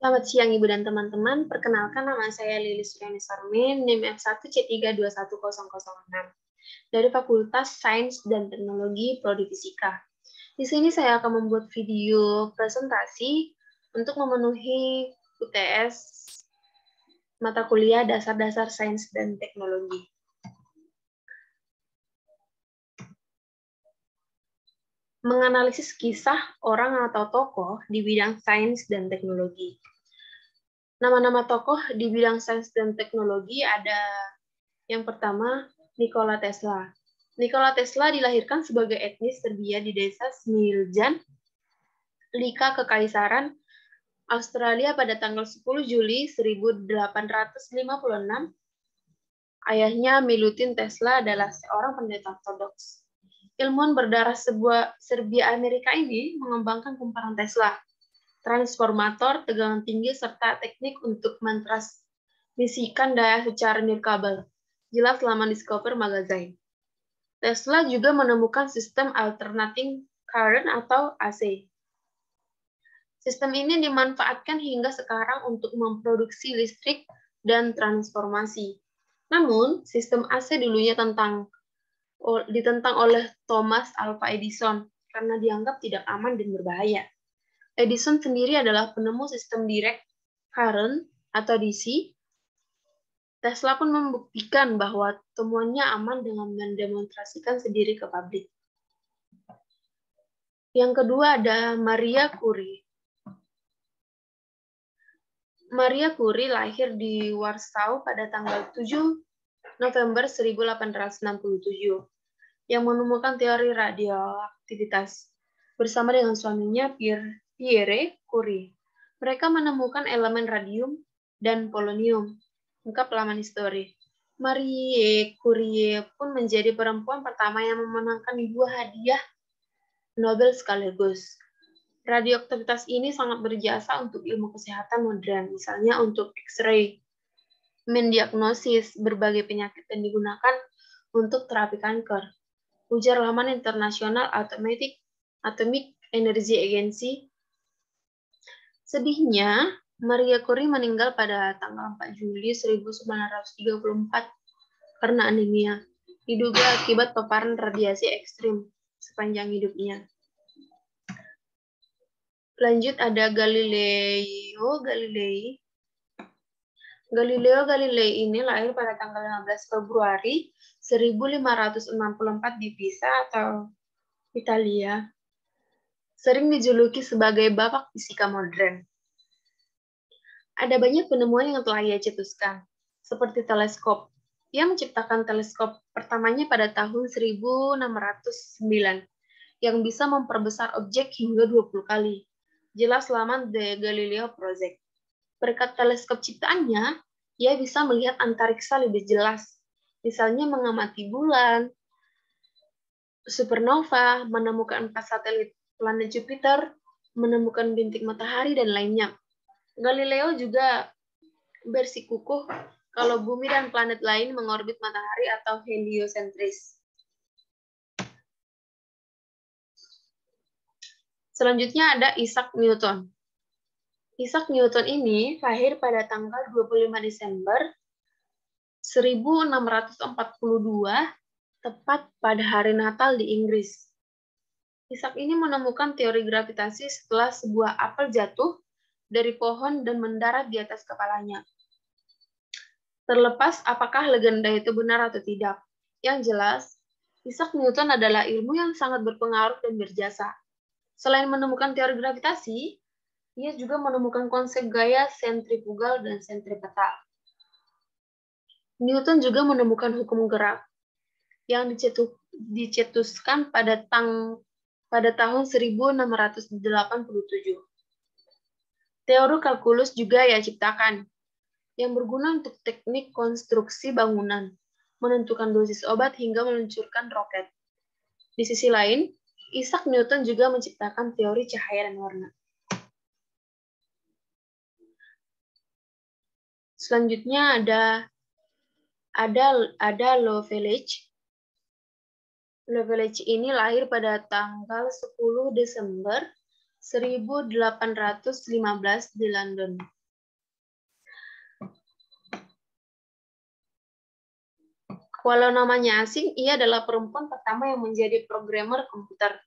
Selamat siang Ibu dan teman-teman. Perkenalkan nama saya Lilis Suryani Sarmin, NIM F1C321006 dari Fakultas Sains dan Teknologi Prodi Fisika. Di sini saya akan membuat video presentasi untuk memenuhi UTS mata kuliah Dasar-Dasar Sains dan Teknologi. Menganalisis kisah orang atau tokoh di bidang sains dan teknologi. Nama-nama tokoh di bidang sains dan teknologi ada yang pertama, Nikola Tesla. Nikola Tesla dilahirkan sebagai etnis Serbia di desa Smiljan, Lika Kekaisaran, Australia pada tanggal 10 Juli 1856. Ayahnya Milutin Tesla adalah seorang pendeta ortodoks. Ilmuwan berdarah Serbia Amerika ini mengembangkan kumparan Tesla, transformator, tegangan tinggi, serta teknik untuk mentransmisikan daya secara nirkabel. Jelas laman Discover Magazine. Tesla juga menemukan sistem alternating current atau AC. Sistem ini dimanfaatkan hingga sekarang untuk memproduksi listrik dan transformasi. Namun, sistem AC dulunya ditentang oleh Thomas Alva Edison karena dianggap tidak aman dan berbahaya. Edison sendiri adalah penemu sistem direct current atau DC. Tesla pun membuktikan bahwa temuannya aman dengan mendemonstrasikan sendiri ke pabrik. Yang kedua ada Maria Curie. Maria Curie lahir di Warsaw pada tanggal 7 November 1867 yang menemukan teori radioaktivitas bersama dengan suaminya Pierre Curie. Mereka menemukan elemen radium dan polonium. Lengkap laman histori. Marie Curie pun menjadi perempuan pertama yang memenangkan 2 hadiah Nobel sekaligus. Radioaktivitas ini sangat berjasa untuk ilmu kesehatan modern, misalnya untuk X-ray, mendiagnosis berbagai penyakit dan digunakan untuk terapi kanker. Ujar laman internasional Atomic Energy Agency. Sedihnya, Maria Curie meninggal pada tanggal 4 Juli 1934 karena anemia, diduga akibat paparan radiasi ekstrim sepanjang hidupnya. Lanjut ada Galileo Galilei. Galileo Galilei ini lahir pada tanggal 15 Februari 1564 di Pisa atau Italia. Sering dijuluki sebagai bapak fisika modern. Ada banyak penemuan yang telah ia cetuskan, seperti teleskop. Ia menciptakan teleskop pertamanya pada tahun 1609 yang bisa memperbesar objek hingga 20 kali. Jelas laman The Galileo Project. Berkat teleskop ciptaannya, ia bisa melihat antariksa lebih jelas. Misalnya mengamati bulan, supernova, menemukan 4 satelit planet Jupiter, menemukan bintik matahari, dan lainnya. Galileo juga bersikukuh kalau bumi dan planet lain mengorbit matahari atau heliosentris. Selanjutnya ada Isaac Newton. Isaac Newton ini lahir pada tanggal 25 Desember 1642, tepat pada hari Natal di Inggris. Isaac ini menemukan teori gravitasi setelah sebuah apel jatuh dari pohon dan mendarat di atas kepalanya. Terlepas apakah legenda itu benar atau tidak, yang jelas, Isaac Newton adalah ilmu yang sangat berpengaruh dan berjasa. Selain menemukan teori gravitasi, ia juga menemukan konsep gaya sentrifugal dan sentripetal. Newton juga menemukan hukum gerak yang dicetuskan pada tahun 1687. Teori kalkulus juga ia ciptakan, yang berguna untuk teknik konstruksi bangunan, menentukan dosis obat hingga meluncurkan roket. Di sisi lain, Isaac Newton juga menciptakan teori cahaya dan warna. Selanjutnya ada Lovelock. Lovelock ini lahir pada tanggal 10 Desember 1815 di London. Walau namanya asing, ia adalah perempuan pertama yang menjadi programmer komputer.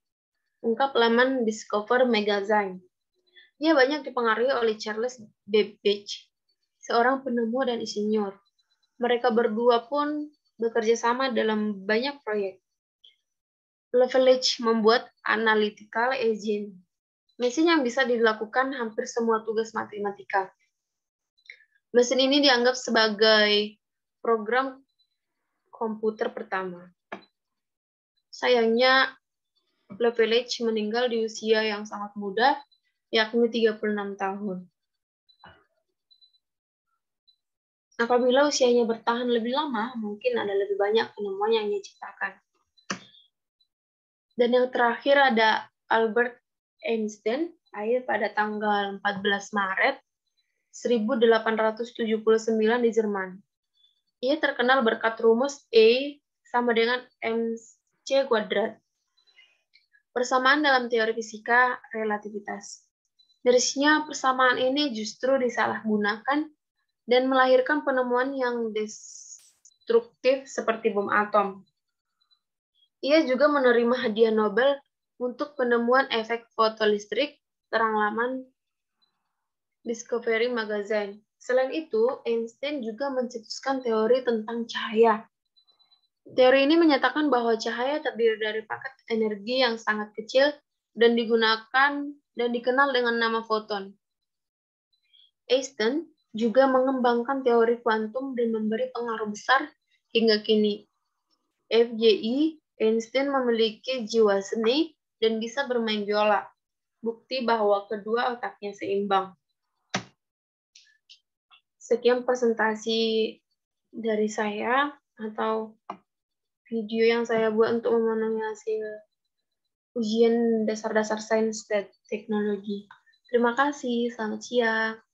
Ungkap laman Discover Magazine. Ia banyak dipengaruhi oleh Charles Babbage, seorang penemu dan insinyur. Mereka berdua pun bekerja sama dalam banyak proyek. Loveridge membuat analytical engine, mesin yang bisa dilakukan hampir semua tugas matematika. Mesin ini dianggap sebagai program komputer pertama. Sayangnya, Loveridge meninggal di usia yang sangat muda, yakni 36 tahun. Apabila usianya bertahan lebih lama, mungkin ada lebih banyak penemuan yang ia ciptakan. Dan yang terakhir ada Albert Einstein, lahir pada tanggal 14 Maret 1879 di Jerman. Ia terkenal berkat rumus E sama dengan mc kuadrat. Persamaan dalam teori fisika relativitas. Mirisnya, persamaan ini justru disalahgunakan dan melahirkan penemuan yang destruktif seperti bom atom. Ia juga menerima hadiah Nobel untuk penemuan efek fotolistrik, terang laman Discovery Magazine. Selain itu, Einstein juga mencetuskan teori tentang cahaya. Teori ini menyatakan bahwa cahaya terdiri dari paket energi yang sangat kecil dan dikenal dengan nama foton. Einstein juga mengembangkan teori kuantum dan memberi pengaruh besar hingga kini. FYI, Einstein memiliki jiwa seni dan bisa bermain biola. Bukti bahwa kedua otaknya seimbang. Sekian presentasi dari saya atau video yang saya buat untuk memenuhi hasil ujian dasar-dasar sains dan teknologi. Terima kasih, selamat siang.